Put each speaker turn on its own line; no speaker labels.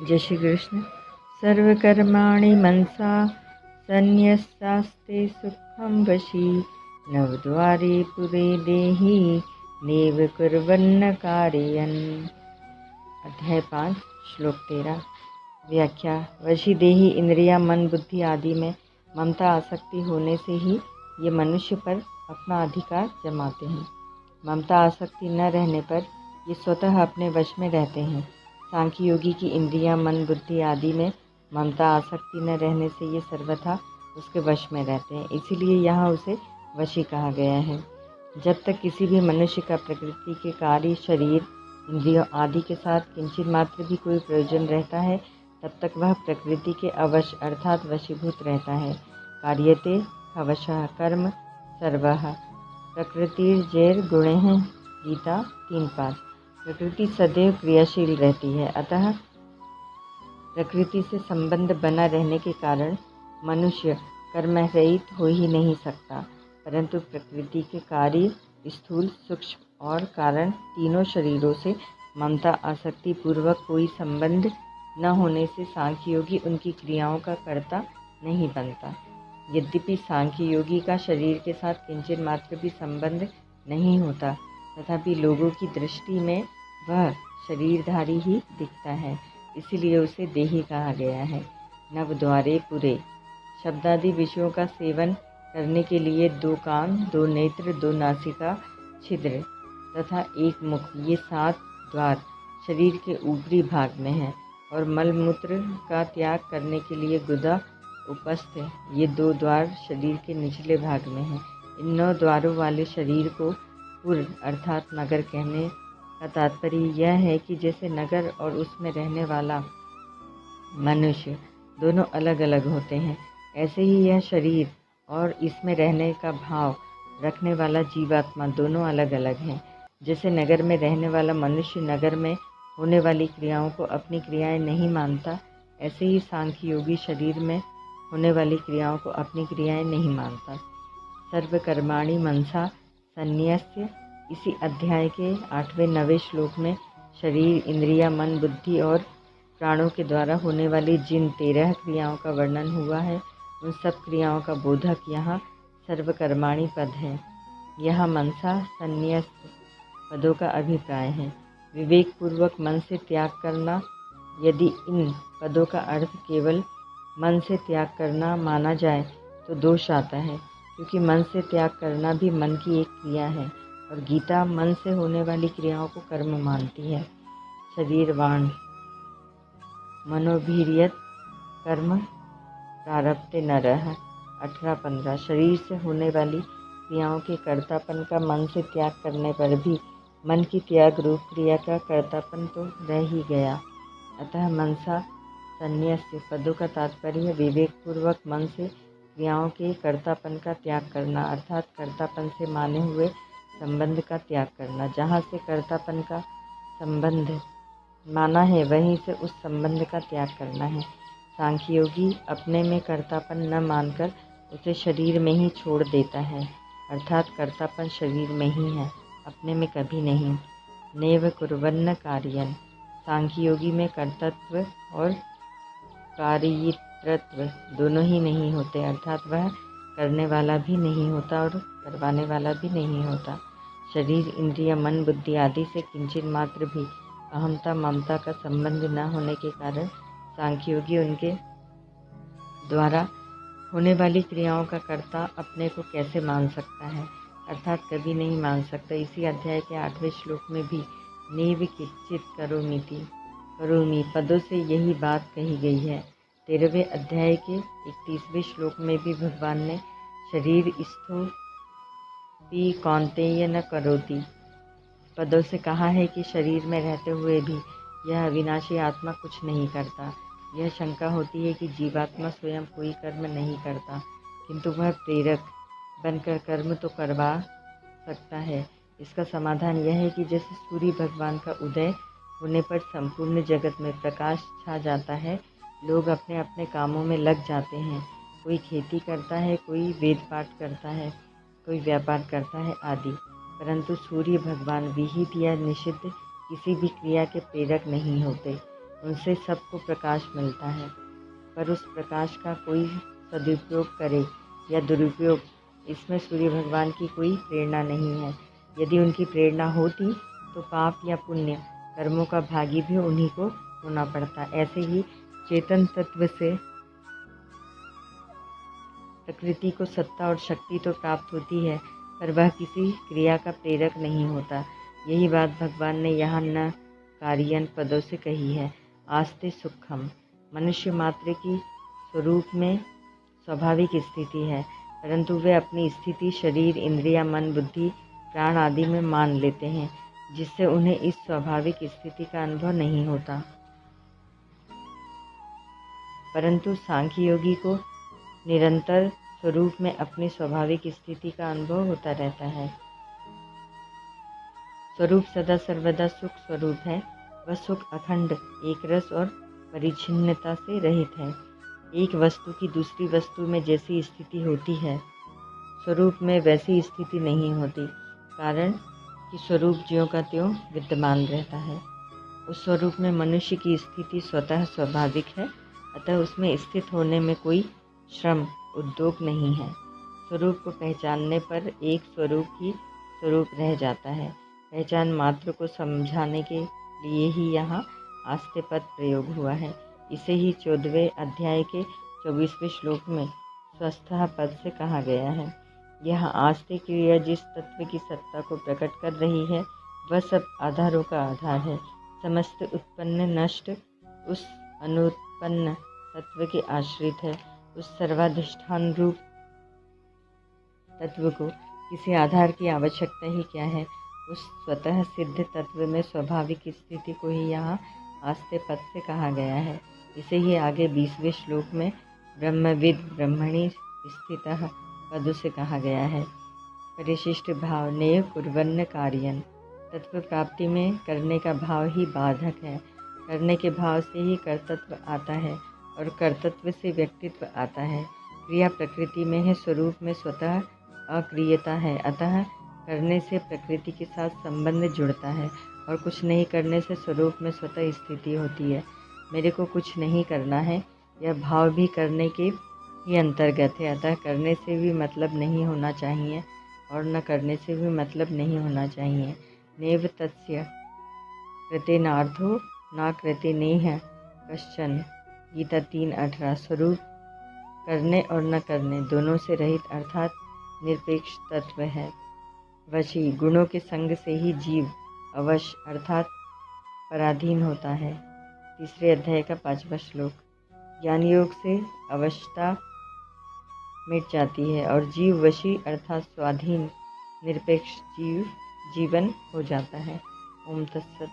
जय श्री कृष्ण। सर्वकर्माणि मनसा संन्यस्तास्ते सुखं वशी नवद्वारे पुरे देहि नैव कुर्वन्न कार्यन्। अध्याय 5 श्लोक 13। व्याख्या। वशी देहि इंद्रिया मन बुद्धि आदि में ममता आसक्ति होने से ही ये मनुष्य पर अपना अधिकार जमाते हैं। ममता आसक्ति न रहने पर ये स्वतः अपने वश में रहते हैं। सांख्य योगी की इंद्रियां मन बुद्धि आदि में ममता आसक्ति न रहने से ये सर्वथा उसके वश में रहते हैं, इसीलिए यहाँ उसे वशी कहा गया है। जब तक किसी भी मनुष्य का प्रकृति के कार्य शरीर इंद्रियों आदि के साथ किंचित मात्र भी कोई प्रयोजन रहता है, तब तक वह प्रकृति के अवश अर्थात वशीभूत रहता है। कार्यते हवशः कर्म सर्वः प्रकृतिर्जैर गुणैः। गीता 3:5। प्रकृति सदैव क्रियाशील रहती है, अतः प्रकृति से संबंध बना रहने के कारण मनुष्य कर्म रहित हो ही नहीं सकता। परंतु प्रकृति के कार्य स्थूल सूक्ष्म और कारण तीनों शरीरों से ममता आसक्ति पूर्वक कोई संबंध न होने से सांख्य योगी उनकी क्रियाओं का कर्ता नहीं बनता। यद्यपि सांख्य योगी का शरीर के साथ किंचित मात्र भी संबंध नहीं होता, तथापि लोगों की दृष्टि में वह शरीरधारी ही दिखता है, इसीलिए उसे देही कहा गया है। नवद्वारे पुरे। शब्दादि विषयों का सेवन करने के लिए 2 कान, 2 नेत्र, 2 नासिका छिद्र तथा 1 मुख, ये 7 द्वार शरीर के ऊपरी भाग में हैं, और मलमूत्र का त्याग करने के लिए गुदा उपस्थ, ये 2 द्वार शरीर के निचले भाग में हैं। इन 9 द्वारों वाले शरीर को पुर अर्थात नगर कहने का तात्पर्य यह है कि जैसे नगर और उसमें रहने वाला मनुष्य दोनों अलग अलग होते हैं, ऐसे ही यह शरीर और इसमें रहने का भाव रखने वाला जीवात्मा दोनों अलग अलग हैं। जैसे नगर में रहने वाला मनुष्य नगर में होने वाली क्रियाओं को अपनी क्रियाएं नहीं मानता, ऐसे ही सांख्य योगी शरीर में होने वाली क्रियाओं को अपनी क्रियाएं नहीं मानता। सर्वकर्माणि मनसा संन्यस्य। इसी अध्याय के 8वें 9वें श्लोक में शरीर इंद्रिया मन बुद्धि और प्राणों के द्वारा होने वाली जिन 13 क्रियाओं का वर्णन हुआ है, उन सब क्रियाओं का बोधक यहाँ सर्वकर्माणि पद है। यहाँ मनसा संन्यस्त पदों का अभिप्राय है। विवेक पूर्वक मन से त्याग करना। यदि इन पदों का अर्थ केवल मन से त्याग करना माना जाए तो दोष आता है, क्योंकि मन से त्याग करना भी मन की एक क्रिया है, और गीता मन से होने वाली क्रियाओं को कर्म मानती है। शरीरवाण मनोभीर्यत कर्म प्रारब्धे नरः 18-15। शरीर से होने वाली क्रियाओं के कर्तापन का मन से त्याग करने पर भी मन की त्याग रूप क्रिया का कर्तापन तो रह ही गया। अतः मनसा संन्यस्य पदों का तात्पर्य विवेक पूर्वक मन से क्रियाओं के कर्तापन का त्याग करना, अर्थात कर्तापन से माने हुए संबंध का त्याग करना। जहाँ से कर्तापन का संबंध माना है, वहीं से उस संबंध का त्याग करना है। सांख्य योगी अपने में कर्तापन न मानकर उसे शरीर में ही छोड़ देता है, अर्थात कर्तापन शरीर में ही है, अपने में कभी नहीं। नैव कुर्वन्न कार्यन्। सांख्य योगी में कर्तृत्व और कार्यितृत्व दोनों ही नहीं होते, अर्थात वह करने वाला भी नहीं होता और करवाने वाला भी नहीं होता। शरीर इंद्रिय मन बुद्धि आदि से किंचित मात्र भी अहमता ममता का संबंध न होने के कारण सांख्य योगी उनके द्वारा होने वाली क्रियाओं का कर्ता अपने को कैसे मान सकता है, अर्थात कभी नहीं मान सकता। इसी अध्याय के 8वें श्लोक में भी नैव किंचित् करोमि पदों से यही बात कही गई है। 13वें अध्याय के 31वें श्लोक में भी भगवान ने शरीर स्थो पी कौन्तेय न करोति पदों से कहा है कि शरीर में रहते हुए भी यह अविनाशी आत्मा कुछ नहीं करता। यह शंका होती है कि जीवात्मा स्वयं कोई कर्म नहीं करता, किंतु वह प्रेरक बनकर कर्म तो करवा सकता है। इसका समाधान यह है कि जैसे सूर्य भगवान का उदय होने पर संपूर्ण जगत में प्रकाश छा जाता है, लोग अपने अपने कामों में लग जाते हैं। कोई खेती करता है, कोई वेद पाठ करता है, कोई व्यापार करता है आदि। परंतु सूर्य भगवान विहित या निषिद्ध किसी भी क्रिया के प्रेरक नहीं होते। उनसे सबको प्रकाश मिलता है, पर उस प्रकाश का कोई सदुपयोग करे या दुरुपयोग, इसमें सूर्य भगवान की कोई प्रेरणा नहीं है। यदि उनकी प्रेरणा होती तो पाप या पुण्य कर्मों का भागी भी उन्हीं को होना पड़ता। ऐसे ही चेतन तत्व से प्रकृति को सत्ता और शक्ति तो प्राप्त होती है, पर वह किसी क्रिया का प्रेरक नहीं होता। यही बात भगवान ने यहाँ न कारियन पदों से कही है। आस्ते सुखम मनुष्य मात्र की स्वरूप में स्वाभाविक स्थिति है, परंतु वे अपनी स्थिति शरीर, इंद्रिया, मन, बुद्धि, प्राण आदि में मान लेते हैं, जिससे उन्हें इस स्वाभाविक स्थिति का अनुभव नहीं होता। परंतु सांख्य योगी को निरंतर स्वरूप में अपनी स्वाभाविक स्थिति का अनुभव होता रहता है। स्वरूप सदा सर्वदा सुख स्वरूप है। वह सुख अखंड, एक रस और परिच्छिन्नता से रहित है। एक वस्तु की दूसरी वस्तु में जैसी स्थिति होती है, स्वरूप में वैसी स्थिति नहीं होती, कारण कि स्वरूप ज्यों का त्यों विद्यमान रहता है। उस स्वरूप में मनुष्य की स्थिति स्वतः स्वाभाविक है, अतः उसमें स्थित होने में कोई श्रम उद्योग नहीं है। स्वरूप को पहचानने पर एक स्वरूप ही स्वरूप रह जाता है। पहचान मात्र को समझाने के लिए ही यहाँ आस्ते पद प्रयोग हुआ है। इसे ही 14वें अध्याय के 24वें श्लोक में स्वस्थः पद से कहा गया है। यह आस्ते क्रिया जिस तत्व की सत्ता को प्रकट कर रही है, वह सब आधारों का आधार है। समस्त उत्पन्न नष्ट उस अनुत्पन्न तत्व के आश्रित है। उस सर्वाधिष्ठान रूप तत्व को किसी आधार की आवश्यकता ही क्या है। उस स्वतः सिद्ध तत्व में स्वाभाविक स्थिति को ही यहाँ आस्ते पद से कहा गया है। इसे ही आगे 20वें श्लोक में ब्रह्मविद ब्रह्मणि स्थितः पद से कहा गया है। परिशिष्ट भाव ने कुर्वन्न कार्यन, तत्व प्राप्ति में करने का भाव ही बाधक है। करने के भाव से ही कर्तृत्व आता है और कर्तृत्व से व्यक्तित्व आता है। क्रिया प्रकृति में है, स्वरूप में स्वतः अक्रियता है, अतः करने से प्रकृति के साथ संबंध जुड़ता है और कुछ नहीं करने से स्वरूप में स्वतः स्थिति होती है। मेरे को कुछ नहीं करना है, यह भाव भी करने के ही अंतर्गत है, अतः करने से भी मतलब नहीं होना चाहिए और न करने से भी मतलब नहीं होना चाहिए। नेव तस्य कृतेनार्थो न कृते नेह कश्चन, गीता 3:18। स्वरूप करने और न करने दोनों से रहित अर्थात निरपेक्ष तत्व है। वशी गुणों के संग से ही जीव अवश अर्थात पराधीन होता है। 3 अध्याय का 5वां श्लोक। ज्ञान योग से अवशता मिट जाती है और जीव वशी अर्थात स्वाधीन निरपेक्ष जीवन हो जाता है। ओम तत्सत।